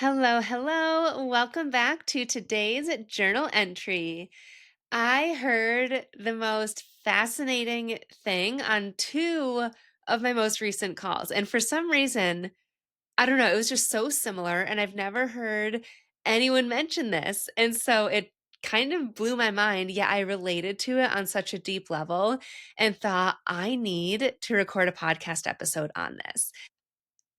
Hello, hello. Welcome back to today's journal entry. I heard the most fascinating thing on two of my most recent calls. And for some reason, I don't know, it was just so similar. And I've never heard anyone mention this. And so it kind of blew my mind. Yeah, I related to it on such a deep level and thought I need to record a podcast episode on this.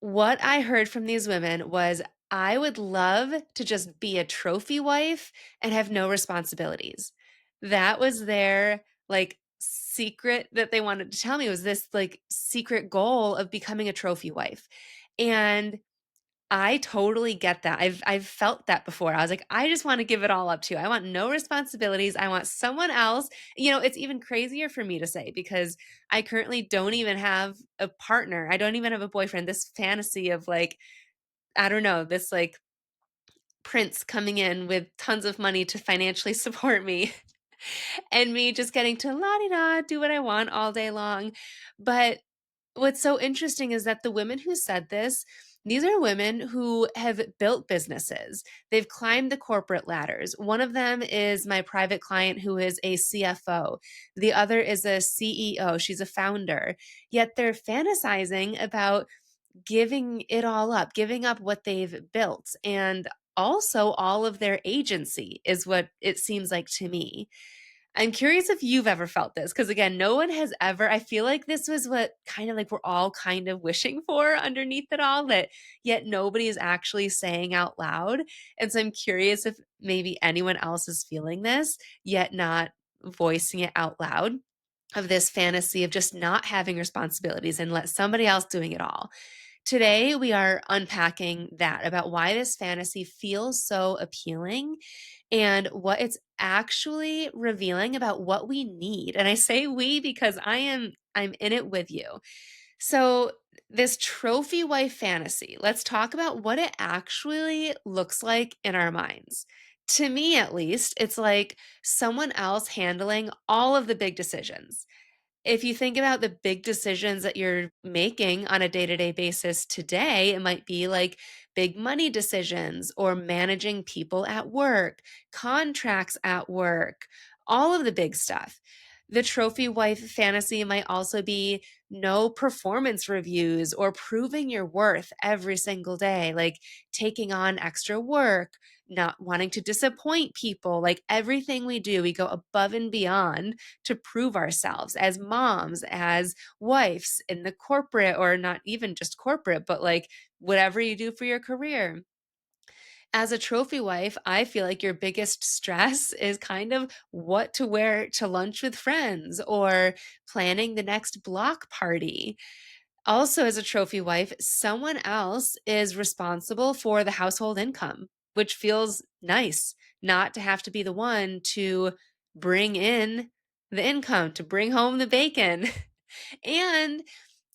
What I heard from these women was, I would love to just be a trophy wife and have no responsibilities. That was their secret that they wanted to tell me, was this like secret goal of becoming a trophy wife. And I totally get that. I've felt that before. I was like, I just want to give it all up to you. I want no responsibilities. I want someone else. It's even crazier for me to say because I currently don't even have a partner. I don't even have a boyfriend. This fantasy of I don't know, this prince coming in with tons of money to financially support me and me just getting to la di da do what I want all day long. But what's so interesting is that the women who said this, these are women who have built businesses. They've climbed the corporate ladders. One of them is my private client who is a CFO. The other is a CEO. She's a founder. Yet they're fantasizing about giving it all up, giving up what they've built. And also, all of their agency is what it seems like to me. I'm curious if you've ever felt this because, again, no one has ever. I feel like this was what kind of like we're all kind of wishing for underneath it all, that yet nobody is actually saying out loud. And so I'm curious if maybe anyone else is feeling this, yet not voicing it out loud, of this fantasy of just not having responsibilities and let somebody else doing it all. Today, we are unpacking that about why this fantasy feels so appealing and what it's actually revealing about what we need. And I say we because I'm in it with you. So, this trophy wife fantasy, let's talk about what it actually looks like in our minds. To me, at least, it's like someone else handling all of the big decisions. If you think about the big decisions that you're making on a day-to-day basis today, it might be like big money decisions or managing people at work, contracts at work, all of the big stuff. The trophy wife fantasy might also be no performance reviews or proving your worth every single day, like taking on extra work, not wanting to disappoint people. Like everything we do, we go above and beyond to prove ourselves as moms, as wives in the corporate, or not even just corporate, but like whatever you do for your career. As a trophy wife, I feel like your biggest stress is kind of what to wear to lunch with friends or planning the next block party. Also, as a trophy wife, someone else is responsible for the household income, which feels nice not to have to be the one to bring in the income, to bring home the bacon. And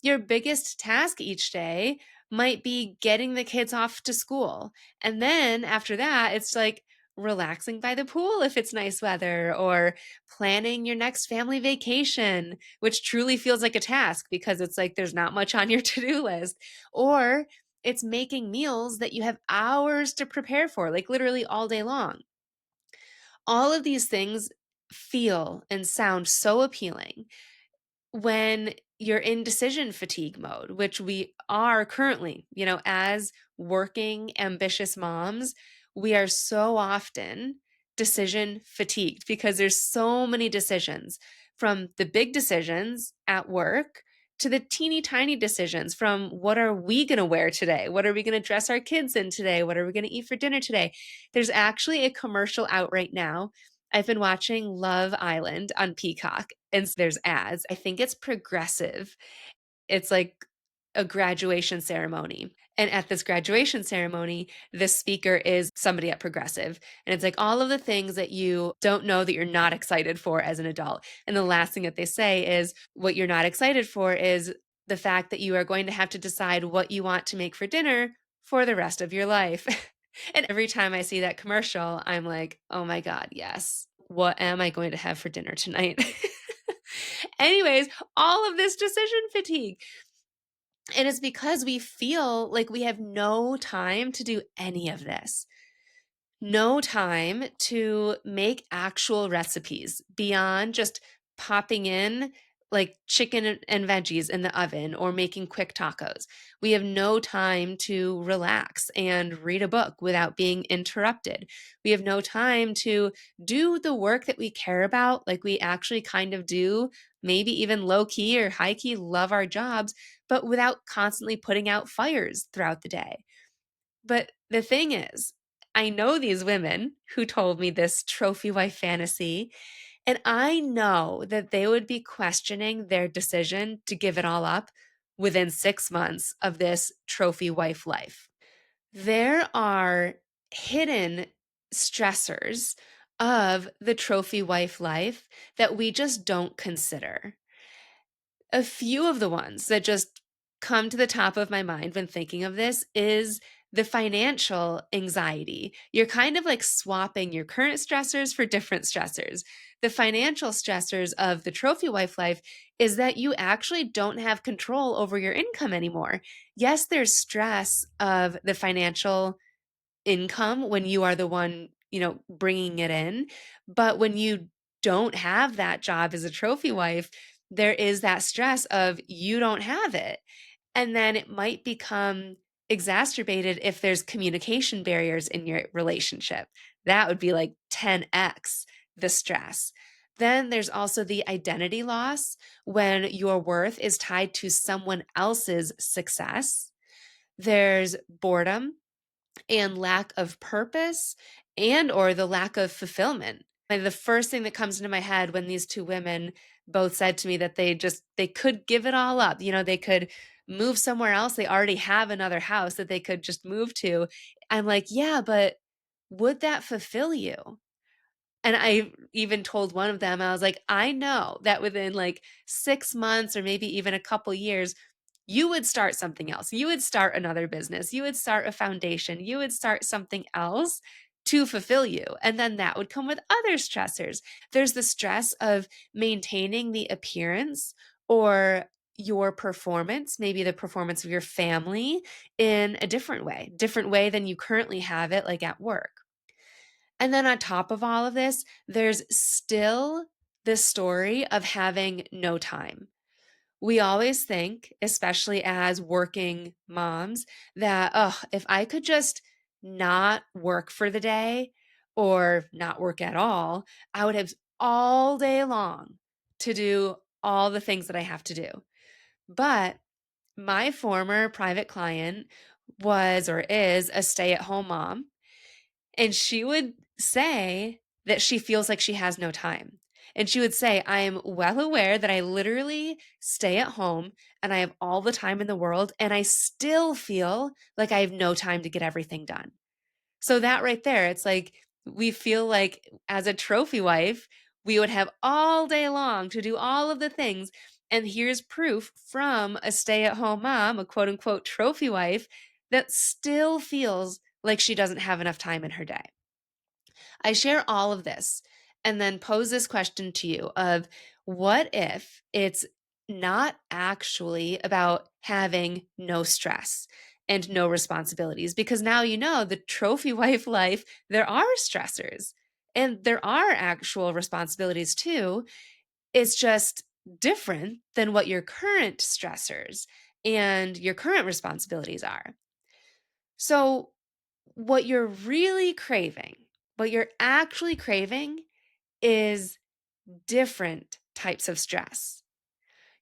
your biggest task each day might be getting the kids off to school. And then after that, it's like relaxing by the pool if it's nice weather, or planning your next family vacation, which truly feels like a task because it's like there's not much on your to do list. Or it's making meals that you have hours to prepare for, like literally all day long. All of these things feel and sound so appealing when you're in decision fatigue mode, which we are currently, as working, ambitious moms, we are so often decision fatigued because there's so many decisions, from the big decisions at work to the teeny tiny decisions, from what are we going to wear today? What are we going to dress our kids in today? What are we going to eat for dinner today? There's actually a commercial out right now. I've been watching Love Island on Peacock, and there's ads. I think it's Progressive. It's like a graduation ceremony. And at this graduation ceremony, the speaker is somebody at Progressive. And it's like all of the things that you don't know that you're not excited for as an adult. And the last thing that they say is, what you're not excited for is the fact that you are going to have to decide what you want to make for dinner for the rest of your life. And every time I see that commercial, I'm like, oh my God, yes. What am I going to have for dinner tonight? Anyways, all of this decision fatigue. And it's because we feel like we have no time to do any of this. No time to make actual recipes beyond just popping in like chicken and veggies in the oven or making quick tacos. We have no time to relax and read a book without being interrupted. We have no time to do the work that we care about, like we actually kind of do, maybe even low key or high key love our jobs, but without constantly putting out fires throughout the day. But the thing is, I know these women who told me this trophy wife fantasy, and I know that they would be questioning their decision to give it all up within 6 months of this trophy wife life. There are hidden stressors of the trophy wife life that we just don't consider. A few of the ones that just come to the top of my mind when thinking of this is the financial anxiety. You're kind of like swapping your current stressors for different stressors. The financial stressors of the trophy wife life is that you actually don't have control over your income anymore. Yes, there's stress of the financial income when you are the one, bringing it in. But when you don't have that job as a trophy wife, there is that stress of you don't have it. And then it might become exacerbated if there's communication barriers in your relationship. That would be like 10x the stress. Then there's also the identity loss when your worth is tied to someone else's success. There's boredom and lack of purpose and or the lack of fulfillment. The first thing that comes into my head when these two women both said to me that they could give it all up, they could move somewhere else. They already have another house that they could just move to. I'm like, yeah, but would that fulfill you? And I even told one of them, I was like, I know that within like 6 months or maybe even a couple years, you would start something else. You would start another business. You would start a foundation. You would start something else to fulfill you. And then that would come with other stressors. There's the stress of maintaining the appearance or your performance, maybe the performance of your family in a different way than you currently have it, like at work. And then on top of all of this, there's still the story of having no time. We always think, especially as working moms, that, oh, if I could just not work for the day or not work at all, I would have all day long to do all the things that I have to do. But my former private client was or is a stay at home mom. And she would say that she feels like she has no time. And she would say, I am well aware that I literally stay at home and I have all the time in the world, and I still feel like I have no time to get everything done. So, that right there, it's like we feel like as a trophy wife, we would have all day long to do all of the things. And here's proof from a stay at home mom, a quote unquote trophy wife, that still feels like she doesn't have enough time in her day. I share all of this and then pose this question to you of what if it's not actually about having no stress and no responsibilities? Because now you know the trophy wife life, there are stressors and there are actual responsibilities too. It's just different than what your current stressors and your current responsibilities are. So, what you're really craving, what you're actually craving is different types of stress.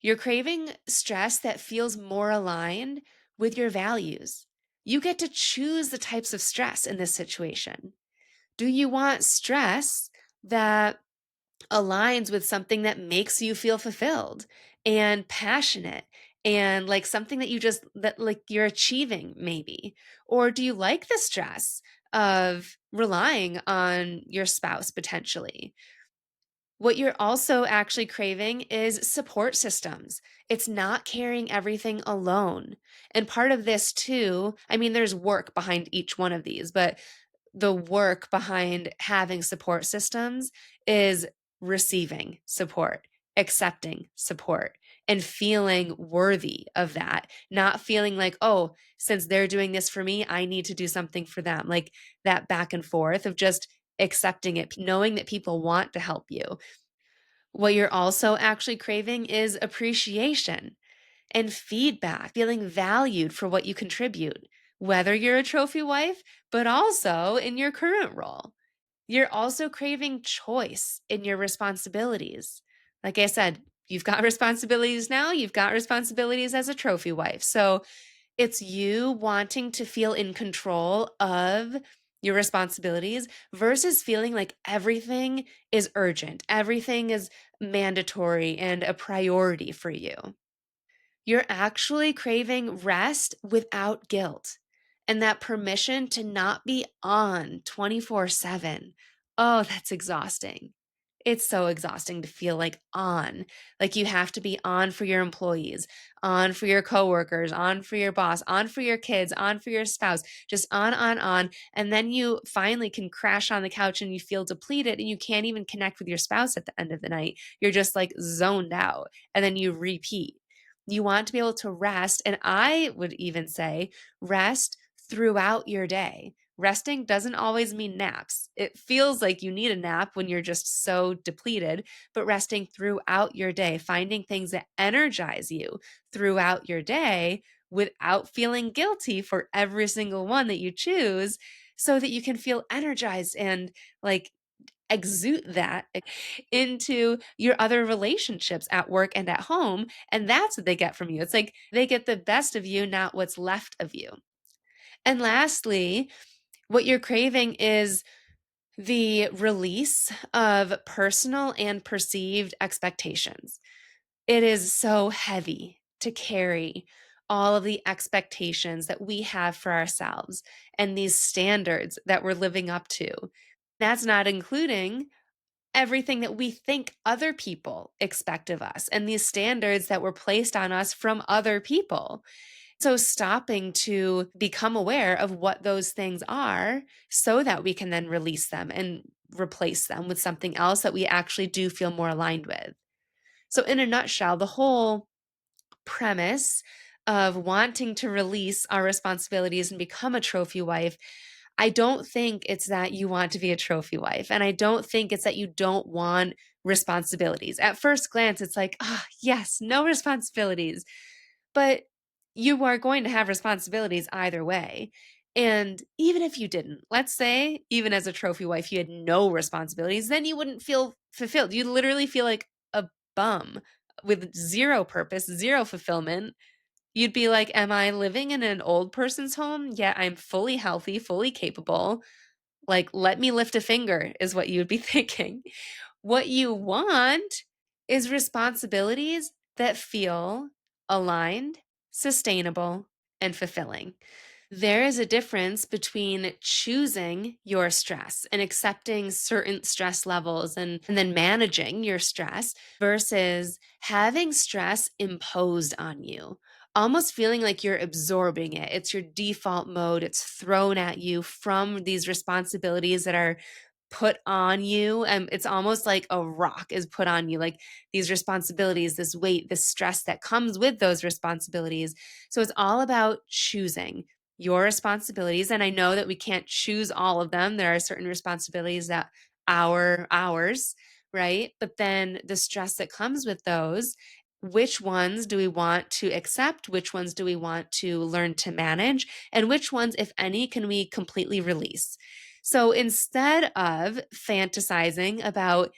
You're craving stress that feels more aligned with your values. You get to choose the types of stress in this situation. Do you want stress that aligns with something that makes you feel fulfilled and passionate and like something that that like you're achieving maybe? Or do you like the stress of relying on your spouse potentially? What you're also actually craving is support systems. It's not carrying everything alone. And part of this too, I mean, there's work behind each one of these, but the work behind having support systems is receiving support, accepting support, and feeling worthy of that, not feeling like, oh, since they're doing this for me, I need to do something for them. Like that back and forth of just accepting it, knowing that people want to help you. What you're also actually craving is appreciation and feedback, feeling valued for what you contribute, whether you're a trophy wife, but also in your current role. You're also craving choice in your responsibilities. Like I said, you've got responsibilities now, you've got responsibilities as a trophy wife. So it's you wanting to feel in control of your responsibilities versus feeling like everything is urgent, everything is mandatory and a priority for you. You're actually craving rest without guilt and that permission to not be on 24/7. Oh, that's exhausting. It's so exhausting to feel like you have to be on for your employees, on for your coworkers, on for your boss, on for your kids, on for your spouse, just on. And then you finally can crash on the couch and you feel depleted and you can't even connect with your spouse at the end of the night. You're just like zoned out and then you repeat. You want to be able to rest. And I would even say rest throughout your day. Resting doesn't always mean naps. It feels like you need a nap when you're just so depleted, but resting throughout your day, finding things that energize you throughout your day without feeling guilty for every single one that you choose so that you can feel energized and like exude that into your other relationships at work and at home. And that's what they get from you. It's like they get the best of you, not what's left of you. And lastly, what you're craving is the release of personal and perceived expectations. It is so heavy to carry all of the expectations that we have for ourselves and these standards that we're living up to. That's not including everything that we think other people expect of us and these standards that were placed on us from other people. So, stopping to become aware of what those things are so that we can then release them and replace them with something else that we actually do feel more aligned with. So, in a nutshell, the whole premise of wanting to release our responsibilities and become a trophy wife, I don't think it's that you want to be a trophy wife. And I don't think it's that you don't want responsibilities. At first glance, it's like, ah, yes, no responsibilities. But you are going to have responsibilities either way. And even if you didn't, let's say, even as a trophy wife, you had no responsibilities, then you wouldn't feel fulfilled. You literally feel like a bum with zero purpose, zero fulfillment. You'd be like, am I living in an old person's home? Yeah, I'm fully healthy, fully capable. Like, let me lift a finger, is what you'd be thinking. What you want is responsibilities that feel aligned, sustainable, and fulfilling. There is a difference between choosing your stress and accepting certain stress levels and then managing your stress versus having stress imposed on you, almost feeling like you're absorbing it. It's your default mode, it's thrown at you from these responsibilities that are put on you. It's almost like a rock is put on you, like these responsibilities, this weight, this stress that comes with those responsibilities. So it's all about choosing your responsibilities. And I know that we can't choose all of them. There are certain responsibilities that are ours, right? But then the stress that comes with those, which ones do we want to accept? Which ones do we want to learn to manage? And which ones, if any, can we completely release? So instead of fantasizing about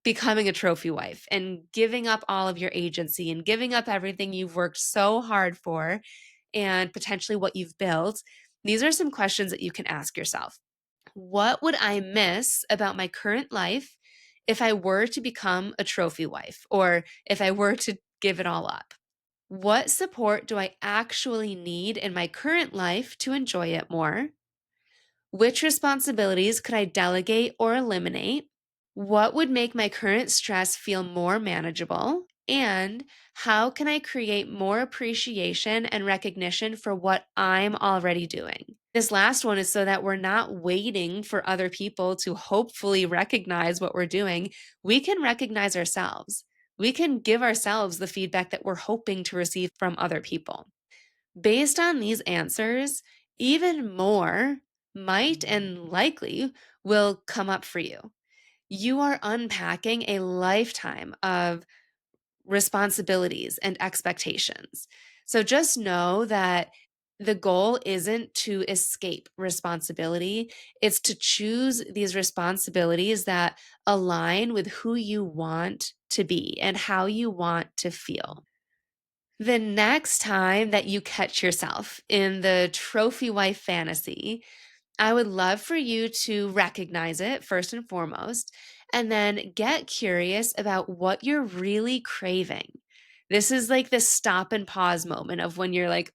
becoming a trophy wife and giving up all of your agency and giving up everything you've worked so hard for and potentially what you've built, these are some questions that you can ask yourself. What would I miss about my current life if I were to become a trophy wife or if I were to give it all up? What support do I actually need in my current life to enjoy it more? Which responsibilities could I delegate or eliminate? What would make my current stress feel more manageable? And how can I create more appreciation and recognition for what I'm already doing? This last one is so that we're not waiting for other people to hopefully recognize what we're doing. We can recognize ourselves. we can give ourselves the feedback that we're hoping to receive from other people. Based on these answers, even more might and likely will come up for you. You are unpacking a lifetime of responsibilities and expectations. So just know that the goal isn't to escape responsibility, it's to choose these responsibilities that align with who you want to be and how you want to feel. The next time that you catch yourself in the trophy wife fantasy, I would love for you to recognize it first and foremost, and then get curious about what you're really craving. This is like the stop and pause moment of when you're like,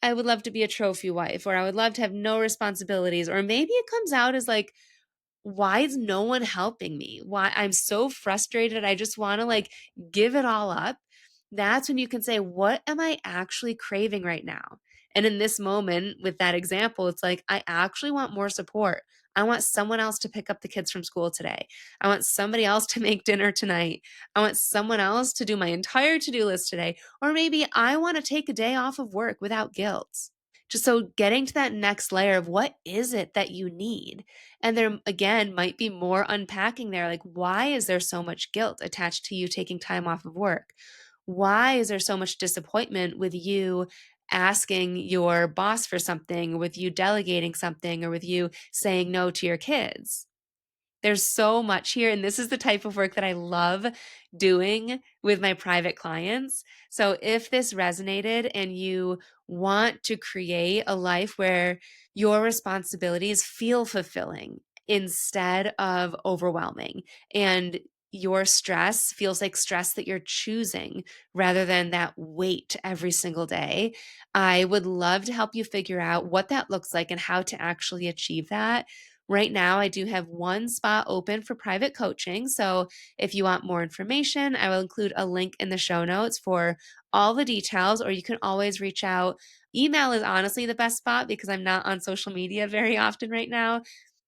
I would love to be a trophy wife, or I would love to have no responsibilities. Or maybe it comes out as like, why is no one helping me? Why I'm so frustrated. I just want to like give it all up. That's when you can say, what am I actually craving right now? And in this moment, with that example, it's like, I actually want more support. I want someone else to pick up the kids from school today. I want somebody else to make dinner tonight. I want someone else to do my entire to do list today. Or maybe I want to take a day off of work without guilt. Just so getting to that next layer of what is it that you need? And there, again, might be more unpacking there. Like, why is there so much guilt attached to you taking time off of work? Why is there so much disappointment with you asking your boss for something, with you delegating something, or with you saying no to your kids? There's so much here. And this is the type of work that I love doing with my private clients. So if this resonated and you want to create a life where your responsibilities feel fulfilling instead of overwhelming, and your stress feels like stress that you're choosing rather than that weight every single day, I would love to help you figure out what that looks like and how to actually achieve that. Right now, I do have one spot open for private coaching. So if you want more information, I will include a link in the show notes for all the details, or you can always reach out. Email is honestly the best spot because I'm not on social media very often right now.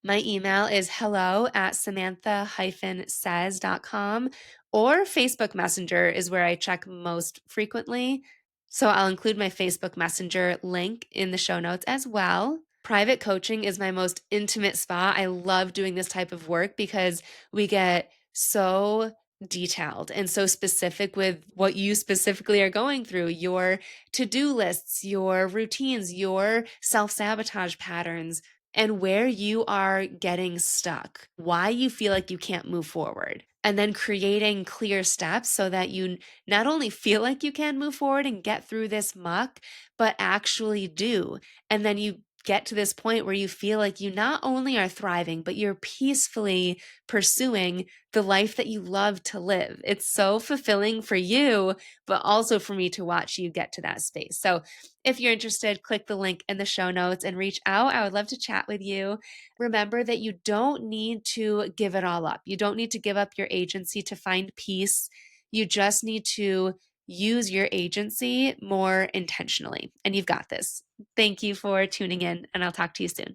My email is hello@samantha-says.com, or Facebook Messenger is where I check most frequently. So I'll include my Facebook Messenger link in the show notes as well. Private coaching is my most intimate spot. I love doing this type of work because we get so detailed and so specific with what you specifically are going through, your to-do lists, your routines, your self-sabotage patterns, and where you are getting stuck, why you feel like you can't move forward. And then creating clear steps so that you not only feel like you can move forward and get through this muck, but actually do. And then you get to this point where you feel like you not only are thriving, but you're peacefully pursuing the life that you love to live. It's so fulfilling for you, but also for me to watch you get to that space. So if you're interested, click the link in the show notes and reach out. I would love to chat with you. Remember that you don't need to give it all up. You don't need to give up your agency to find peace. You just need to use your agency more intentionally. And you've got this. Thank you for tuning in, and I'll talk to you soon.